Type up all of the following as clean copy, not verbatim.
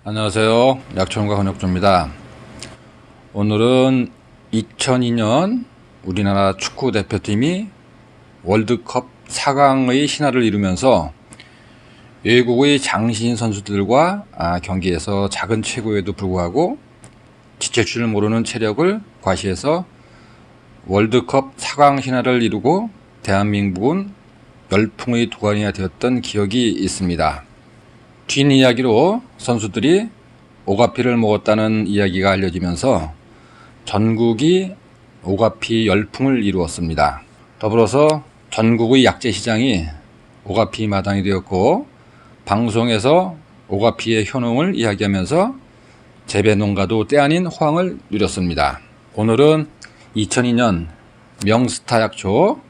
안녕하세요. 약초농가 권혁주입니다. 오늘은 2002년 우리나라 축구 대표팀이 월드컵 4강의 신화를 이루면서 외국의 장신 선수들과 경기에서 작은 최고에도 불구하고 지칠 줄 모르는 체력을 과시해서 월드컵 4강 신화를 이루고 대한민국은 열풍의 도가니가 되었던 기억이 있습니다. 뒷이야기로 선수들이 오가피를 먹었다는 이야기가 알려지면서 전국이 오가피 열풍을 이루었습니다. 더불어서 전국의 약재 시장이 오가피 마당이 되었고, 방송에서 오가피의 효능을 이야기하면서 재배 농가도 때 아닌 호황을 누렸습니다. 오늘은 2002년 명스타 약초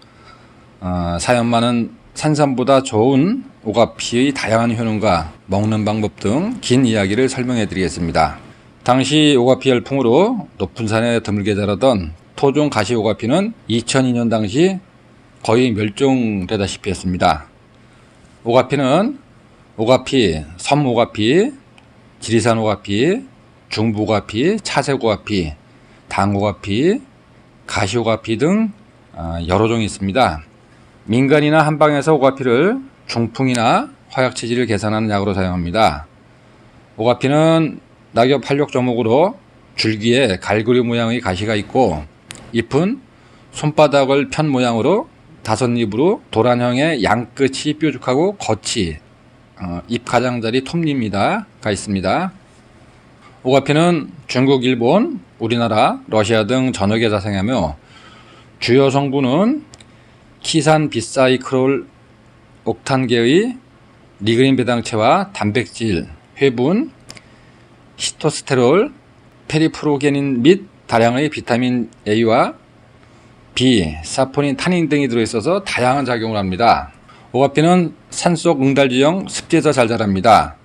사연 많은 산삼보다 좋은 오가피의 다양한 효능과 먹는 방법 등 긴 이야기를 설명해 드리겠습니다. 당시 오가피 열풍으로 높은 산에 드물게 자라던 토종 가시 오가피는 2002년 당시 거의 멸종되다시피 했습니다. 오가피는 오가피, 섬 오가피, 지리산 오가피, 중부 오가피, 차색 오가피, 당 오가피, 가시 오가피 등 여러 종이 있습니다. 민간이나 한방에서 오가피를 중풍이나 화약 체질을 개선하는 약으로 사용합니다. 오가피는 낙엽 활력 조목으로 줄기에 갈고리 모양의 가시가 있고, 잎은 손바닥을 편 모양으로 5잎으로 도란형의 양끝이 뾰족하고 겉이 잎 가장자리 톱니가 있습니다. 오가피는 중국, 일본, 우리나라, 러시아 등 전역에 자생하며 주요 성분은 키산 비사이크롤 옥탄계의 리그린 배당체와 단백질, 회분, 시토스테롤, 페리프로게닌 및 다량의 비타민 A와 B, 사포닌, 타닌 등이 들어있어서 다양한 작용을 합니다. 오가피는 산속 응달지형 습지에서 잘 자랍니다.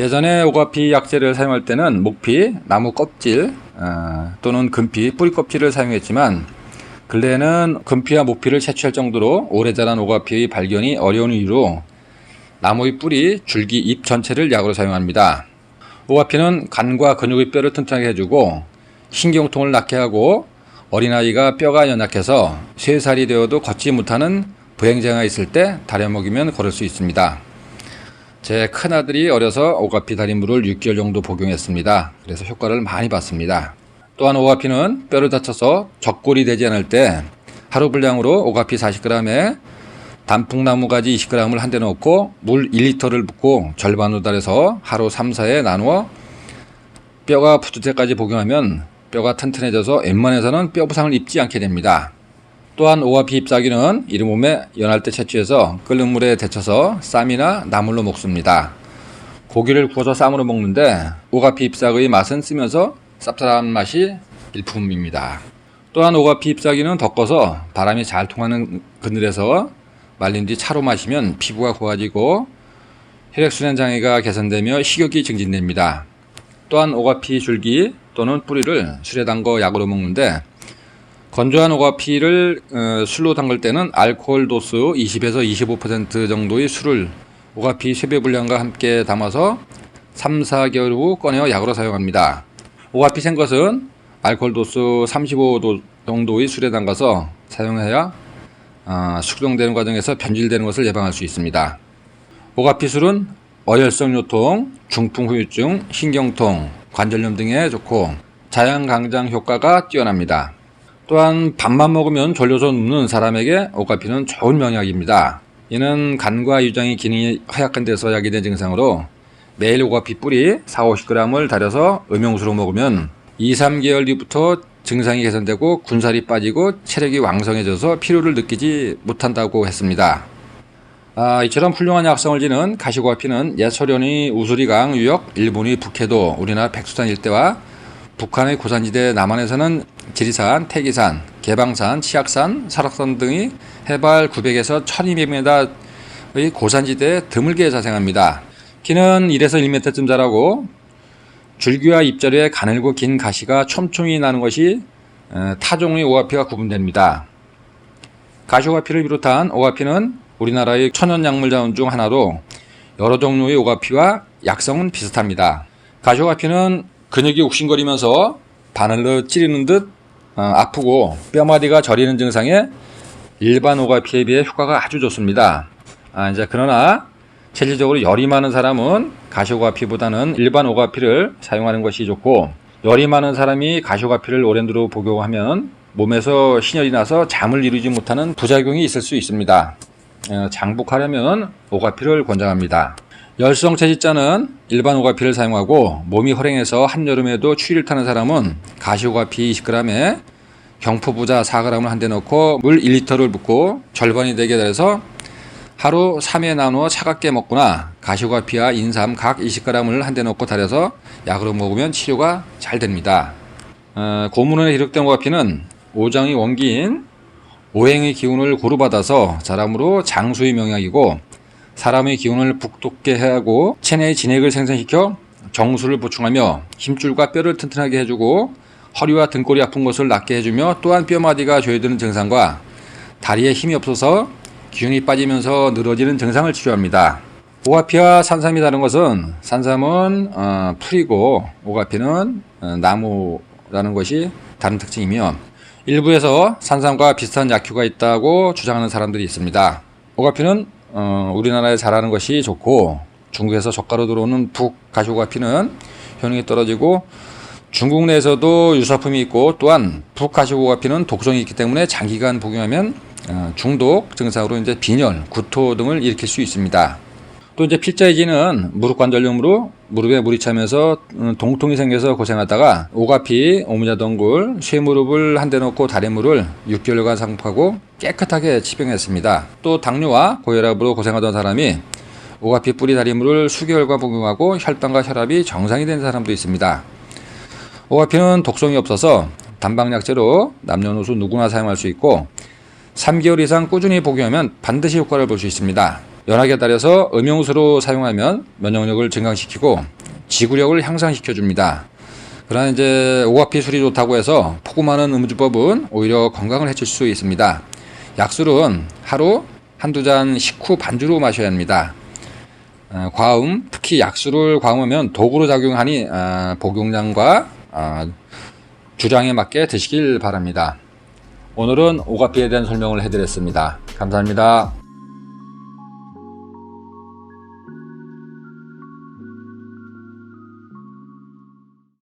예전에 오가피 약재를 사용할 때는 목피, 나무 껍질 또는 금피, 뿌리 껍질을 사용했지만, 근래에는 금피와 목피를 채취할 정도로 오래 자란 오가피의 발견이 어려운 이유로 나무의 뿌리, 줄기, 잎 전체를 약으로 사용합니다. 오가피는 간과 근육의 뼈를 튼튼하게 해주고 신경통을 낫게 하고, 어린아이가 뼈가 연약해서 3살이 되어도 걷지 못하는 불행장애가 있을 때 달여 먹이면 걸을 수 있습니다. 제 큰아들이 어려서 오가피 달인물을 6개월 정도 복용했습니다. 그래서 효과를 많이 봤습니다. 또한 오가피는 뼈를 다쳐서 적골이 되지 않을 때 하루 분량으로 오가피 40g에 단풍나무 가지 20g을 한 대 넣고 물 1리터를 붓고 절반으로 달여서 하루 3-4회 나누어 뼈가 붙을 때까지 복용하면 뼈가 튼튼해져서 웬만해서는 뼈 부상을 입지 않게 됩니다. 또한 오가피 잎사귀는 이른 몸에 연할 때 채취해서 끓는 물에 데쳐서 쌈이나 나물로 먹습니다. 고기를 구워서 쌈으로 먹는데 오가피 잎사귀의 맛은 쓰면서 쌉쌀한 맛이 일품입니다. 또한 오가피 잎사귀는 덮어서 바람이 잘 통하는 그늘에서 말린 뒤 차로 마시면 피부가 고와지고 혈액순환 장애가 개선되며 식욕이 증진됩니다. 또한 오가피 줄기 또는 뿌리를 술에 담궈 약으로 먹는데, 건조한 오가피를 술로 담글 때는 알코올 도수 20에서 25% 정도의 술을 오가피 쇠배 분량과 함께 담아서 3-4개월 후 꺼내어 약으로 사용합니다. 오가피 생것은 알코올 도수 35도 정도의 술에 담가서 사용해야 숙성되는 과정에서 변질되는 것을 예방할 수 있습니다. 오가피 술은 어혈성 요통, 중풍 후유증, 신경통, 관절염 등에 좋고 자양강장 효과가 뛰어납니다. 또한 밥만 먹으면 졸려서 눕는 사람에게 오가피는 좋은 명약입니다. 이는 간과 유장의 기능이 허약한 데서 야기된 증상으로 매일 오가피 뿌리 40-50g을 달여서 음용수로 먹으면 2-3개월 뒤부터 증상이 개선되고 군살이 빠지고 체력이 왕성해져서 피로를 느끼지 못한다고 했습니다. 이처럼 훌륭한 약성을 지닌 가시오가피는 옛 소련의 우수리강 유역, 일본의 북해도, 우리나라 백두산 일대와 북한의 고산지대, 남한에서는 지리산, 태기산, 개방산, 치악산, 설악산 등의 해발 900에서 1200m의 고산지대에 드물게 자생합니다. 키는 1에서 1m쯤 자라고 줄기와 잎자리에 가늘고 긴 가시가 촘촘히 나는 것이 타종의 오가피와 구분됩니다. 가시오가피를 비롯한 오가피는 우리나라의 천연약물 자원 중 하나로 여러 종류의 오가피와 약성은 비슷합니다. 가시오가피는 근육이 욱신거리면서 바늘로 찌르는 듯 아프고 뼈마디가 저리는 증상에 일반 오가피에 비해 효과가 아주 좋습니다. 이제 그러나 실질적으로 열이 많은 사람은 가시오가피보다는 일반 오가피를 사용하는 것이 좋고, 열이 많은 사람이 가시오가피를 오랜 두로 복용하면 몸에서 신열이 나서 잠을 이루지 못하는 부작용이 있을 수 있습니다. 장복하려면 오가피를 권장합니다. 열성 체질자는 일반 오가피를 사용하고, 몸이 허랭해서 한여름에도 추위를 타는 사람은 가시오가피 20g에 경포부자 4g을 한 대 넣고 물 1리터를 붓고 절반이 되게 해서 하루 3회 나누어 차갑게 먹거나 가시오가피와 인삼 각 20g을 한 대 넣고 달여서 약으로 먹으면 치료가 잘 됩니다. 고문원에 기록된 오가피는 오장의 원기인 오행의 기운을 고루 받아서 자람으로 장수의 명약이고, 사람의 기운을 북돋게 하고 체내의 진액을 생산시켜 정수를 보충하며 힘줄과 뼈를 튼튼하게 해주고 허리와 등골이 아픈 것을 낫게 해주며, 또한 뼈마디가 조여드는 증상과 다리에 힘이 없어서 기운이 빠지면서 늘어지는 증상을 치료합니다. 오가피와 산삼이 다른 것은 산삼은 풀이고 오가피는 나무라는 것이 다른 특징이며, 일부에서 산삼과 비슷한 약효가 있다고 주장하는 사람들이 있습니다. 오가피는 우리나라에 자라는 것이 좋고, 중국에서 저가로 들어오는 북가시오가피는 효능이 떨어지고 중국 내에서도 유사품이 있고, 또한 북가시오가피는 독성이 있기 때문에 장기간 복용하면 중독 증상으로 이제 빈혈, 구토 등을 일으킬 수 있습니다. 또 이제 필자이지는 무릎 관절염으로 무릎에 물이 차면서 동통이 생겨서 고생하다가 오가피, 오무자동굴, 쇠무릎을 한 대 넣고 다리물을 6개월간 상복하고 깨끗하게 치병했습니다. 또 당뇨와 고혈압으로 고생하던 사람이 오가피 뿌리 다리물을 수개월간 복용하고 혈당과 혈압이 정상이 된 사람도 있습니다. 오가피는 독성이 없어서 단방약제로 남녀노소 누구나 사용할 수 있고, 3개월 이상 꾸준히 복용하면 반드시 효과를 볼 수 있습니다. 연하게 달여서 음용수로 사용하면 면역력을 증강시키고 지구력을 향상시켜줍니다. 그러나 이제 오가피 술이 좋다고 해서 폭우 많은 음주법은 오히려 건강을 해칠 수 있습니다. 약술은 하루 한두 잔 식후 반주로 마셔야 합니다. 과음, 특히 약술을 과음하면 독으로 작용하니 복용량과 주량에 맞게 드시길 바랍니다. 오늘은 오가피에 대한 설명을 해드렸습니다. 감사합니다.